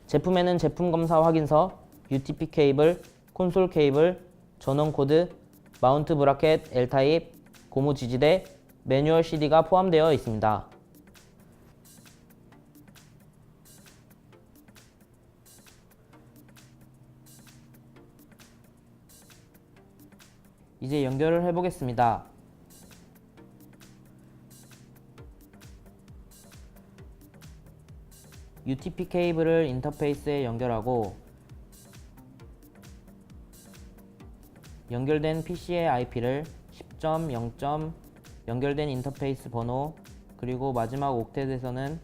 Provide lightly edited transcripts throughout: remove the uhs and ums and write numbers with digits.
제품에는 제품 검사 확인서, UTP 케이블, 콘솔 케이블, 전원 코드, 마운트 브라켓 L타입, 고무 지지대, 매뉴얼 CD가 포함되어 있습니다. 이제 연결을 해보겠습니다. UTP 케이블을 인터페이스에 연결하고 연결된 PC의 IP를 10.0. 연결된 인터페이스 번호 그리고 마지막 옥텟에서는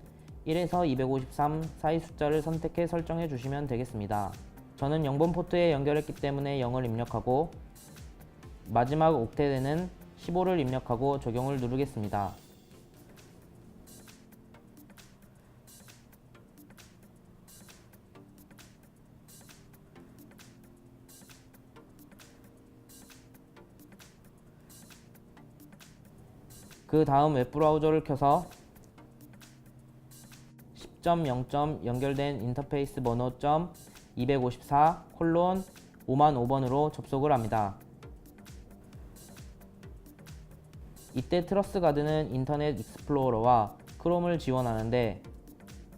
1에서 253 사이 숫자를 선택해 설정해 주시면 되겠습니다. 저는 0번 포트에 연결했기 때문에 0을 입력하고 마지막 옥텟에는 15를 입력하고 적용을 누르겠습니다. 그 다음 웹브라우저를 켜서 10.0. 연결된 인터페이스 번호 .254:5005번으로 접속을 합니다. 이때 트러스가드는 인터넷 익스플로러와 크롬을 지원하는데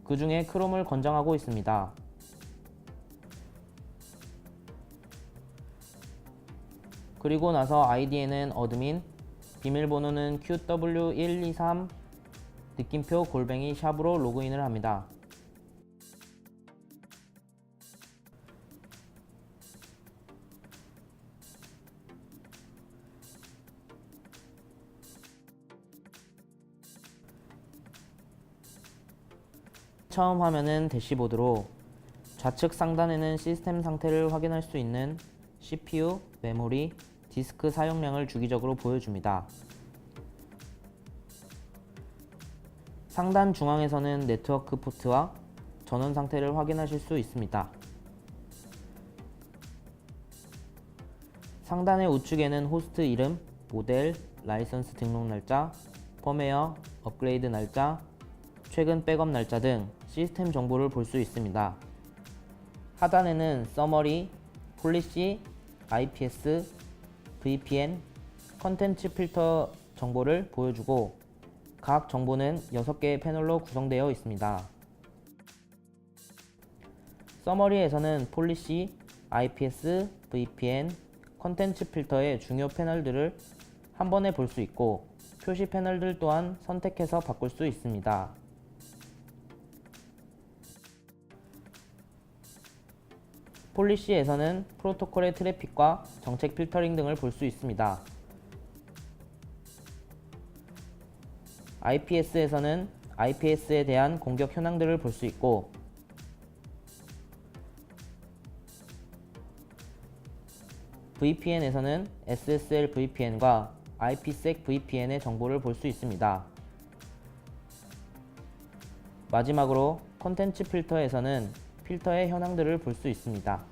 그 중에 크롬을 권장하고 있습니다. 그리고 나서 아이디에는 어드민, 비밀번호는 QW123 느낌표 @ 샵으로 로그인을 합니다. 처음 화면은 대시보드로 좌측 상단에는 시스템 상태를 확인할 수 있는 CPU, 메모리, 디스크 사용량을 주기적으로 보여줍니다. 상단 중앙에서는 네트워크 포트와 전원 상태를 확인하실 수 있습니다. 상단의 우측에는 호스트 이름, 모델, 라이선스 등록 날짜, 펌웨어, 업그레이드 날짜, 최근 백업 날짜 등 시스템 정보를 볼 수 있습니다. 하단에는 서머리, 폴리시, IPS, VPN, 컨텐츠 필터 정보를 보여주고 각 정보는 6개의 패널로 구성되어 있습니다. 서머리에서는 폴리시, IPS, VPN, 컨텐츠 필터의 중요 패널들을 한 번에 볼 수 있고 표시 패널들 또한 선택해서 바꿀 수 있습니다. 폴리시에서는 프로토콜의 트래픽과 정책 필터링 등을 볼 수 있습니다. IPS에서는 IPS에 대한 공격 현황들을 볼 수 있고 VPN에서는 SSL VPN과 IPsec VPN의 정보를 볼 수 있습니다. 마지막으로 콘텐츠 필터에서는 필터의 현황들을 볼 수 있습니다.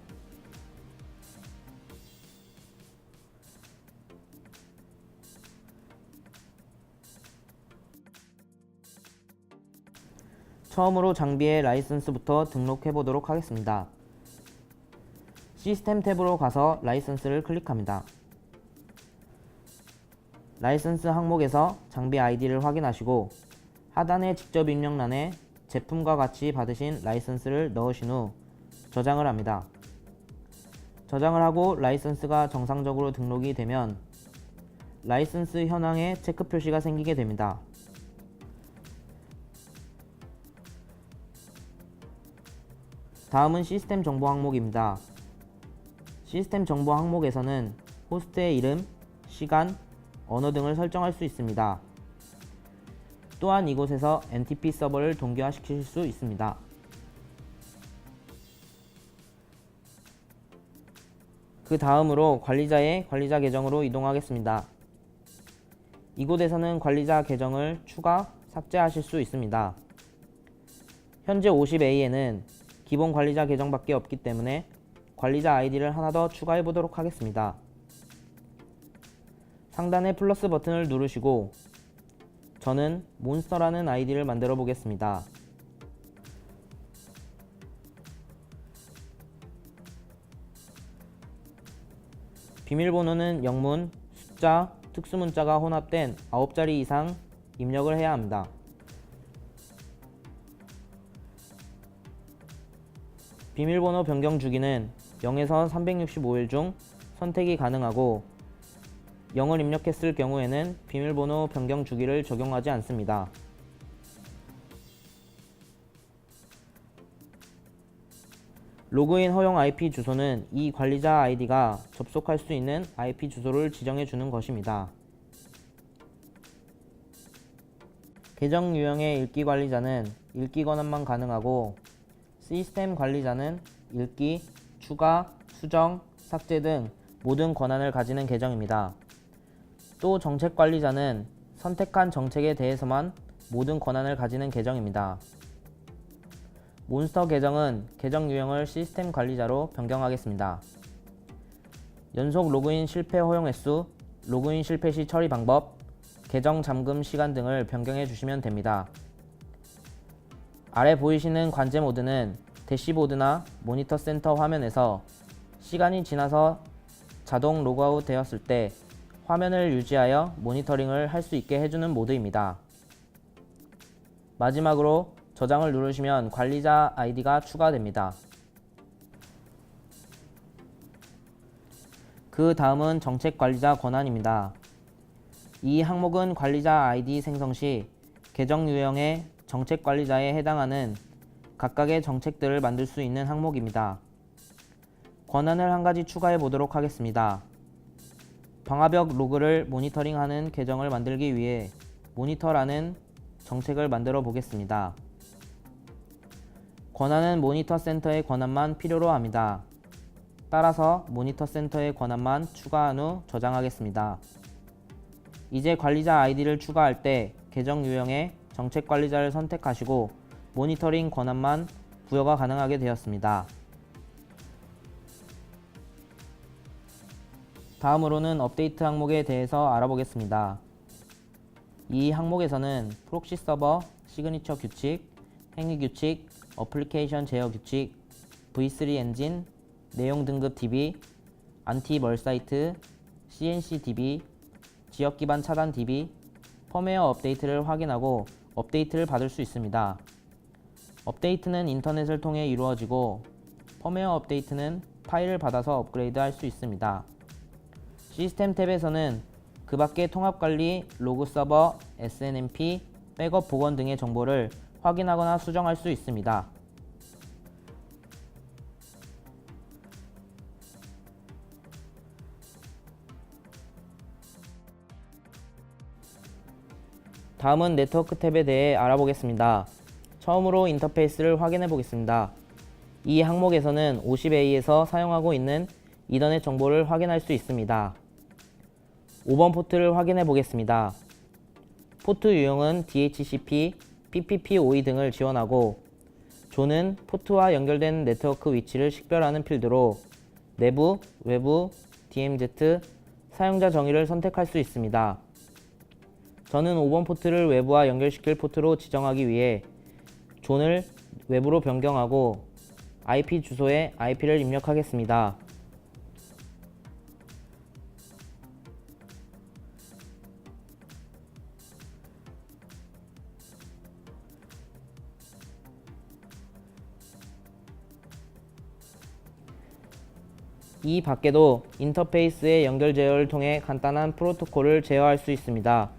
처음으로 장비의 라이선스부터 등록해 보도록 하겠습니다. 시스템 탭으로 가서 라이선스를 클릭합니다. 라이선스 항목에서 장비 아이디를 확인하시고 하단의 직접 입력란에 제품과 같이 받으신 라이선스를 넣으신 후 저장을 합니다. 저장을 하고 라이선스가 정상적으로 등록이 되면 라이선스 현황에 체크 표시가 생기게 됩니다. 다음은 시스템 정보 항목입니다. 시스템 정보 항목에서는 호스트의 이름, 시간, 언어 등을 설정할 수 있습니다. 또한 이곳에서 NTP 서버를 동기화시킬 수 있습니다. 그 다음으로 관리자의 관리자 계정으로 이동하겠습니다. 이곳에서는 관리자 계정을 추가, 삭제하실 수 있습니다. 현재 50A에는 기본 관리자 계정밖에 없기 때문에 관리자 아이디를 하나 더 추가해 보도록 하겠습니다. 상단의 플러스 버튼을 누르시고 저는 몬스터라는 아이디를 만들어 보겠습니다. 비밀번호는 영문, 숫자, 특수문자가 혼합된 9자리 이상 입력을 해야 합니다. 비밀번호 변경 주기는 0에서 365일 중 선택이 가능하고 0을 입력했을 경우에는 비밀번호 변경 주기를 적용하지 않습니다. 로그인 허용 IP 주소는 이 관리자 아이디가 접속할 수 있는 IP 주소를 지정해 주는 것입니다. 계정 유형의 읽기 관리자는 읽기 권한만 가능하고 시스템 관리자는 읽기, 추가, 수정, 삭제 등 모든 권한을 가지는 계정입니다. 또 정책 관리자는 선택한 정책에 대해서만 모든 권한을 가지는 계정입니다. 몬스터 계정은 계정 유형을 시스템 관리자로 변경하겠습니다. 연속 로그인 실패 허용 횟수, 로그인 실패 시 처리 방법, 계정 잠금 시간 등을 변경해 주시면 됩니다. 아래 보이시는 관제 모드는 대시보드나 모니터 센터 화면에서 시간이 지나서 자동 로그아웃 되었을 때 화면을 유지하여 모니터링을 할 수 있게 해주는 모드입니다. 마지막으로 저장을 누르시면 관리자 아이디가 추가됩니다. 그 다음은 정책 관리자 권한입니다. 이 항목은 관리자 아이디 생성 시 계정 유형의 정책 관리자에 해당하는 각각의 정책들을 만들 수 있는 항목입니다. 권한을 한 가지 추가해 보도록 하겠습니다. 방화벽 로그를 모니터링하는 계정을 만들기 위해 모니터라는 정책을 만들어 보겠습니다. 권한은 모니터 센터의 권한만 필요로 합니다. 따라서 모니터 센터의 권한만 추가한 후 저장하겠습니다. 이제 관리자 아이디를 추가할 때 계정 유형의 정책 관리자를 선택하시고 모니터링 권한만 부여가 가능하게 되었습니다. 다음으로는 업데이트 항목에 대해서 알아보겠습니다. 이 항목에서는 프록시 서버, 시그니처 규칙, 행위 규칙, 어플리케이션 제어 규칙, V3 엔진, 내용 등급 DB, 안티 멀 사이트, CNC DB, 지역 기반 차단 DB, 펌웨어 업데이트를 확인하고 업데이트를 받을 수 있습니다. 업데이트는 인터넷을 통해 이루어지고 펌웨어 업데이트는 파일을 받아서 업그레이드 할 수 있습니다. 시스템 탭에서는 그 밖의 통합관리, 로그 서버, SNMP, 백업 복원 등의 정보를 확인하거나 수정할 수 있습니다. 다음은 네트워크 탭에 대해 알아보겠습니다. 처음으로 인터페이스를 확인해 보겠습니다. 이 항목에서는 50A에서 사용하고 있는 이더넷 정보를 확인할 수 있습니다. 5번 포트를 확인해 보겠습니다. 포트 유형은 DHCP, PPPoE 등을 지원하고 존은 포트와 연결된 네트워크 위치를 식별하는 필드로 내부, 외부, DMZ, 사용자 정의를 선택할 수 있습니다. 저는 5번 포트를 외부와 연결시킬 포트로 지정하기 위해 존을 외부로 변경하고 IP 주소에 IP를 입력하겠습니다. 이 밖에도 인터페이스의 연결 제어를 통해 간단한 프로토콜을 제어할 수 있습니다.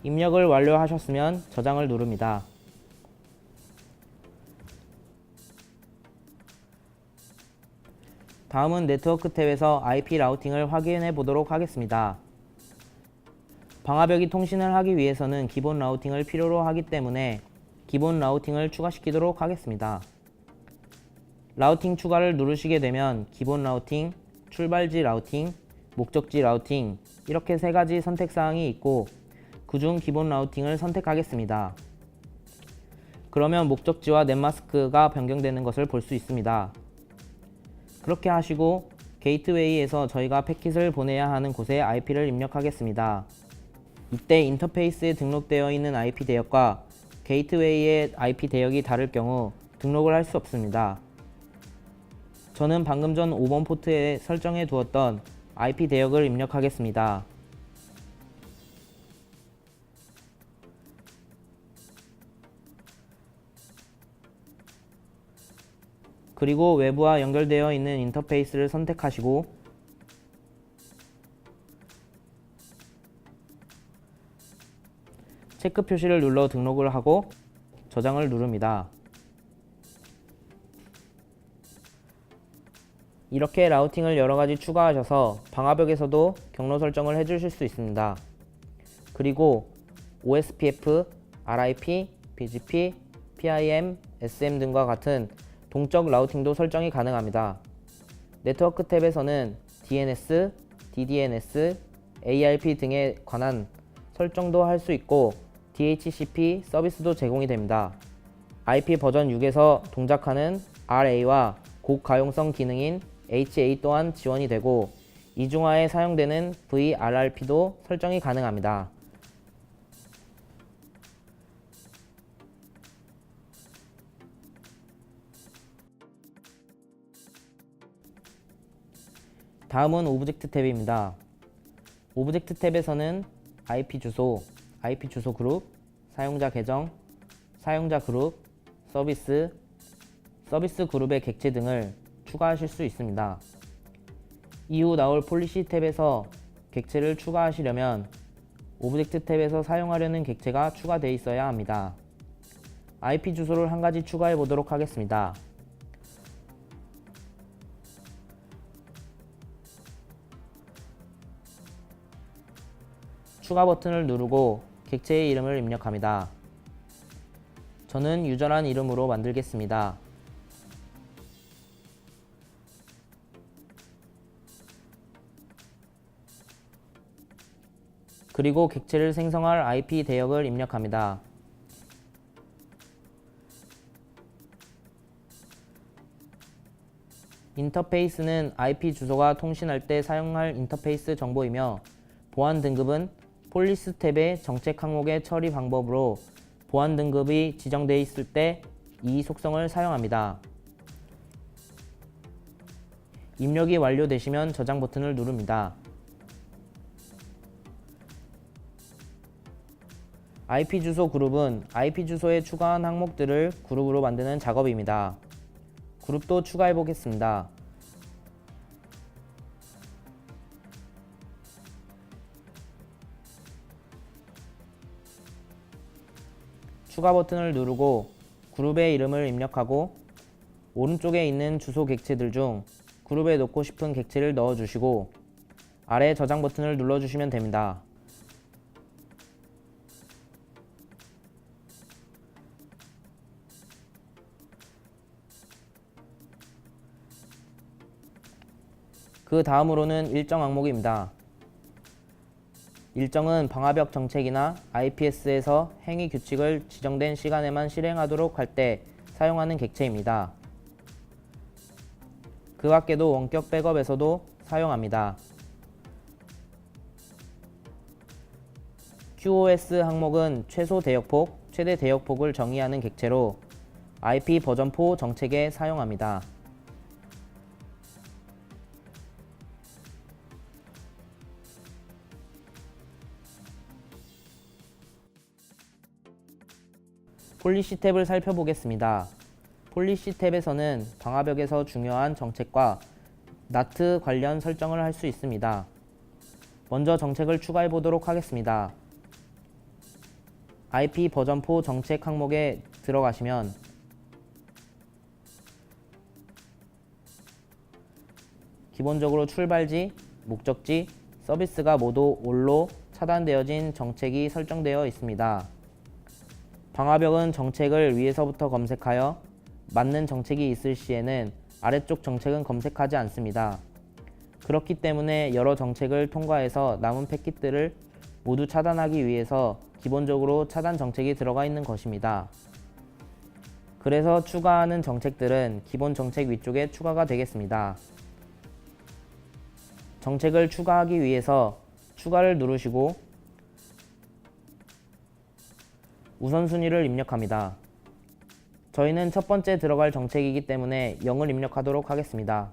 입력을 완료하셨으면 저장을 누릅니다. 다음은 네트워크 탭에서 IP 라우팅을 확인해 보도록 하겠습니다. 방화벽이 통신을 하기 위해서는 기본 라우팅을 필요로 하기 때문에 기본 라우팅을 추가시키도록 하겠습니다. 라우팅 추가를 누르시게 되면 기본 라우팅, 출발지 라우팅, 목적지 라우팅 이렇게 세 가지 선택사항이 있고 그중 기본 라우팅을 선택하겠습니다. 그러면 목적지와 넷마스크가 변경되는 것을 볼 수 있습니다. 그렇게 하시고 게이트웨이에서 저희가 패킷을 보내야 하는 곳에 IP를 입력하겠습니다. 이때 인터페이스에 등록되어 있는 IP 대역과 게이트웨이의 IP 대역이 다를 경우 등록을 할 수 없습니다. 저는 방금 전 5번 포트에 설정해 두었던 IP 대역을 입력하겠습니다. 그리고 외부와 연결되어 있는 인터페이스를 선택하시고 체크 표시를 눌러 등록을 하고 저장을 누릅니다. 이렇게 라우팅을 여러가지 추가하셔서 방화벽에서도 경로 설정을 해주실 수 있습니다. 그리고 OSPF, RIP, BGP, PIM, SM 등과 같은 동적 라우팅도 설정이 가능합니다. 네트워크 탭에서는 DNS, DDNS, ARP 등에 관한 설정도 할 수 있고 DHCP 서비스도 제공이 됩니다. IP 버전 6에서 동작하는 RA와 고가용성 기능인 HA 또한 지원이 되고 이중화에 사용되는 VRRP도 설정이 가능합니다. 다음은 오브젝트 탭입니다. 오브젝트 탭에서는 IP 주소, IP 주소 그룹, 사용자 계정, 사용자 그룹, 서비스, 서비스 그룹의 객체 등을 추가하실 수 있습니다. 이후 나올 폴리시 탭에서 객체를 추가하시려면 오브젝트 탭에서 사용하려는 객체가 추가되어 있어야 합니다. IP 주소를 한 가지 추가해 보도록 하겠습니다. 추가 버튼을 누르고 객체의 이름을 입력합니다. 저는 유저란 이름으로 만들겠습니다. 그리고 객체를 생성할 IP 대역을 입력합니다. 인터페이스는 IP 주소가 통신할 때 사용할 인터페이스 정보이며 보안 등급은 폴리스 탭의 정책 항목의 처리 방법으로 보안 등급이 지정되어 있을 때 이 속성을 사용합니다. 입력이 완료되시면 저장 버튼을 누릅니다. IP 주소 그룹은 IP 주소에 추가한 항목들을 그룹으로 만드는 작업입니다. 그룹도 추가해 보겠습니다. 추가 버튼을 누르고 그룹의 이름을 입력하고 오른쪽에 있는 주소 객체들 중 그룹에 넣고 싶은 객체를 넣어주시고 아래 저장 버튼을 눌러주시면 됩니다. 그 다음으로는 일정 항목입니다. 일정은 방화벽 정책이나 IPS에서 행위 규칙을 지정된 시간에만 실행하도록 할 때 사용하는 객체입니다. 그 밖에도 원격 백업에서도 사용합니다. QoS 항목은 최소 대역폭, 최대 대역폭을 정의하는 객체로 IP 버전포 정책에 사용합니다. 폴리시 탭을 살펴보겠습니다. 폴리시 탭에서는 방화벽에서 중요한 정책과 NAT 관련 설정을 할 수 있습니다. 먼저 정책을 추가해 보도록 하겠습니다. IP 버전포 정책 항목에 들어가시면 기본적으로 출발지, 목적지, 서비스가 모두 올로 차단되어진 정책이 설정되어 있습니다. 방화벽은 정책을 위에서부터 검색하여 맞는 정책이 있을 시에는 아래쪽 정책은 검색하지 않습니다. 그렇기 때문에 여러 정책을 통과해서 남은 패킷들을 모두 차단하기 위해서 기본적으로 차단 정책이 들어가 있는 것입니다. 그래서 추가하는 정책들은 기본 정책 위쪽에 추가가 되겠습니다. 정책을 추가하기 위해서 추가를 누르시고 우선순위를 입력합니다. 저희는 첫 번째 들어갈 정책이기 때문에 0을 입력하도록 하겠습니다.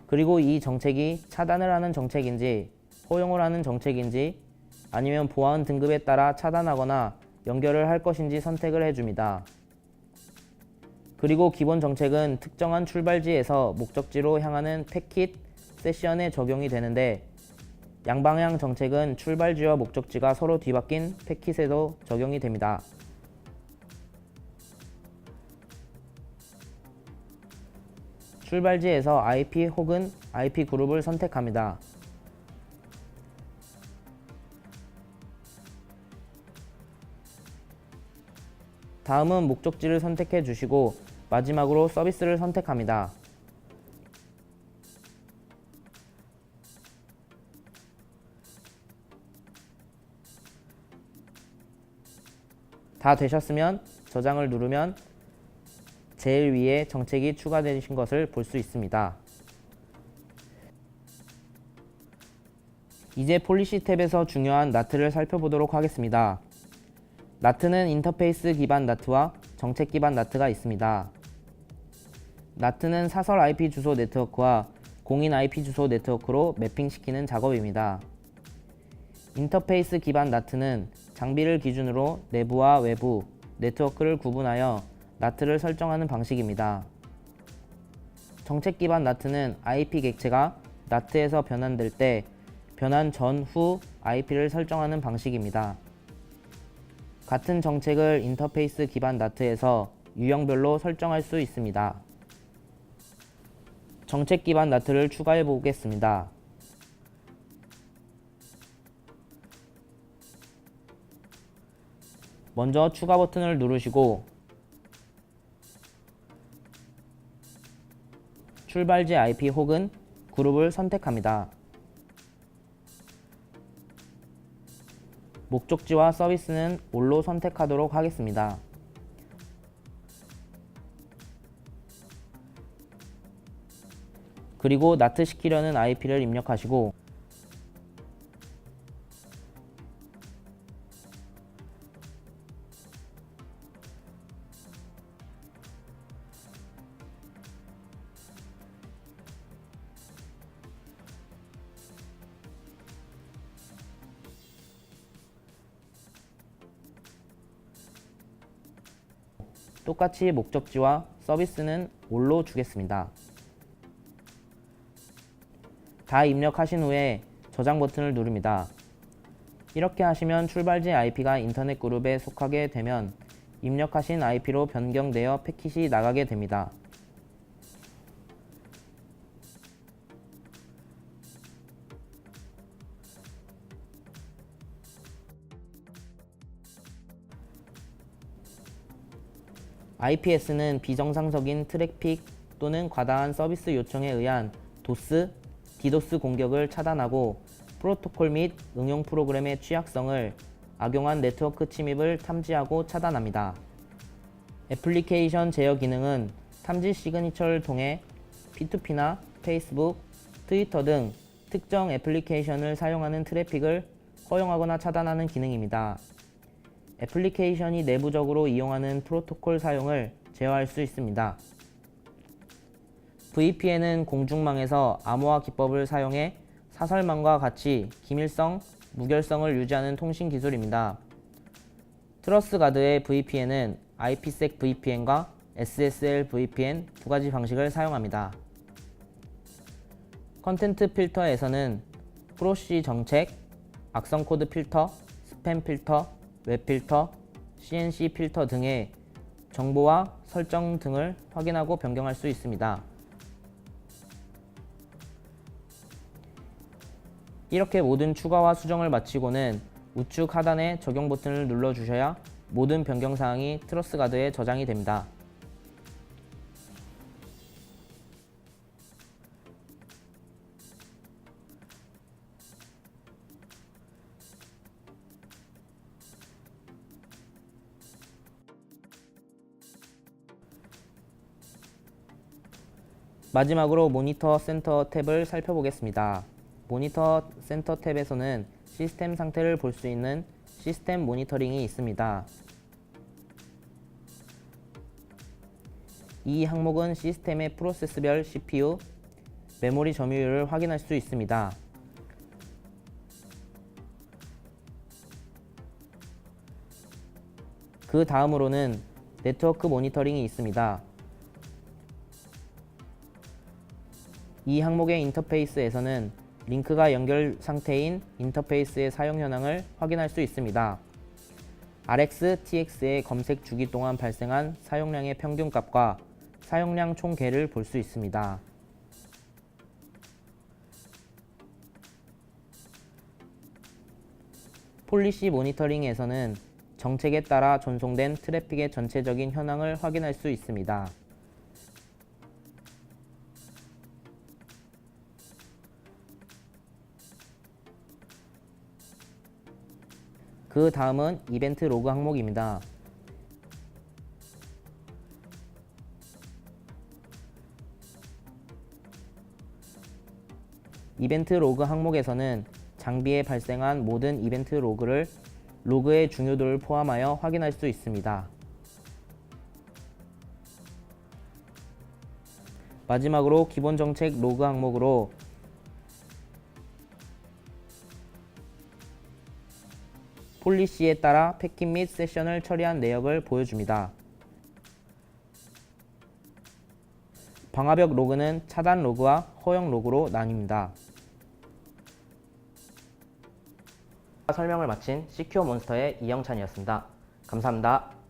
그리고 이 정책이 차단을 하는 정책인지 허용을 하는 정책인지 아니면 보안 등급에 따라 차단하거나 연결을 할 것인지 선택을 해줍니다. 그리고 기본 정책은 특정한 출발지에서 목적지로 향하는 패킷 세션에 적용이 되는데 양방향 정책은 출발지와 목적지가 서로 뒤바뀐 패킷에도 적용이 됩니다. 출발지에서 IP 혹은 IP 그룹을 선택합니다. 다음은 목적지를 선택해 주시고 마지막으로 서비스를 선택합니다. 다 되셨으면 저장을 누르면 제일 위에 정책이 추가되신 것을 볼 수 있습니다. 이제 폴리시 탭에서 중요한 나트를 살펴보도록 하겠습니다. 나트는 인터페이스 기반 나트와 정책 기반 나트가 있습니다. 나트는 사설 IP 주소 네트워크와 공인 IP 주소 네트워크로 매핑시키는 작업입니다. 인터페이스 기반 나트는 장비를 기준으로 내부와 외부, 네트워크를 구분하여 나트를 설정하는 방식입니다. 정책 기반 나트는 IP 객체가 나트에서 변환될 때 변환 전후 IP를 설정하는 방식입니다. 같은 정책을 인터페이스 기반 나트에서 유형별로 설정할 수 있습니다. 정책 기반 나트를 추가해 보겠습니다. 먼저 추가 버튼을 누르시고 출발지 IP 혹은 그룹을 선택합니다. 목적지와 서비스는 all로 선택하도록 하겠습니다. 그리고 나트 시키려는 IP를 입력하시고 똑같이 목적지와 서비스는 all로 주겠습니다. 다 입력하신 후에 저장 버튼을 누릅니다. 이렇게 하시면 출발지 IP가 인터넷 그룹에 속하게 되면 입력하신 IP로 변경되어 패킷이 나가게 됩니다. IPS는 비정상적인 트래픽 또는 과다한 서비스 요청에 의한 도스, 디도스 공격을 차단하고 프로토콜 및 응용 프로그램의 취약성을 악용한 네트워크 침입을 탐지하고 차단합니다. 애플리케이션 제어 기능은 탐지 시그니처를 통해 P2P나 페이스북, 트위터 등 특정 애플리케이션을 사용하는 트래픽을 허용하거나 차단하는 기능입니다. 애플리케이션이 내부적으로 이용하는 프로토콜 사용을 제어할 수 있습니다. VPN은 공중망에서 암호화 기법을 사용해 사설망과 같이 기밀성, 무결성을 유지하는 통신 기술입니다. 트러스가드의 VPN은 IPsec VPN과 SSL VPN 두 가지 방식을 사용합니다. 컨텐트 필터에서는 프로시 정책, 악성 코드 필터, 스팸 필터, 웹 필터, CNC 필터 등의 정보와 설정 등을 확인하고 변경할 수 있습니다. 이렇게 모든 추가와 수정을 마치고는 우측 하단의 적용 버튼을 눌러주셔야 모든 변경사항이 트러스가드에 저장이 됩니다. 마지막으로 모니터 센터 탭을 살펴보겠습니다. 모니터 센터 탭에서는 시스템 상태를 볼 수 있는 시스템 모니터링이 있습니다. 이 항목은 시스템의 프로세스별 CPU, 메모리 점유율을 확인할 수 있습니다. 그 다음으로는 네트워크 모니터링이 있습니다. 이 항목의 인터페이스에서는 링크가 연결 상태인 인터페이스의 사용 현황을 확인할 수 있습니다. RX/TX의 검색 주기 동안 발생한 사용량의 평균값과 사용량 총계를 볼 수 있습니다. 폴리시 모니터링에서는 정책에 따라 전송된 트래픽의 전체적인 현황을 확인할 수 있습니다. 그 다음은 이벤트 로그 항목입니다. 이벤트 로그 항목에서는 장비에 발생한 모든 이벤트 로그를 로그의 중요도를 포함하여 확인할 수 있습니다. 마지막으로 기본 정책 로그 항목으로 폴리시에 따라 패킷 및 세션을 처리한 내역을 보여줍니다. 방화벽 로그는 차단 로그와 허용 로그로 나뉩니다. 설명을 마친 시큐어 몬스터의 이영찬이었습니다. 감사합니다.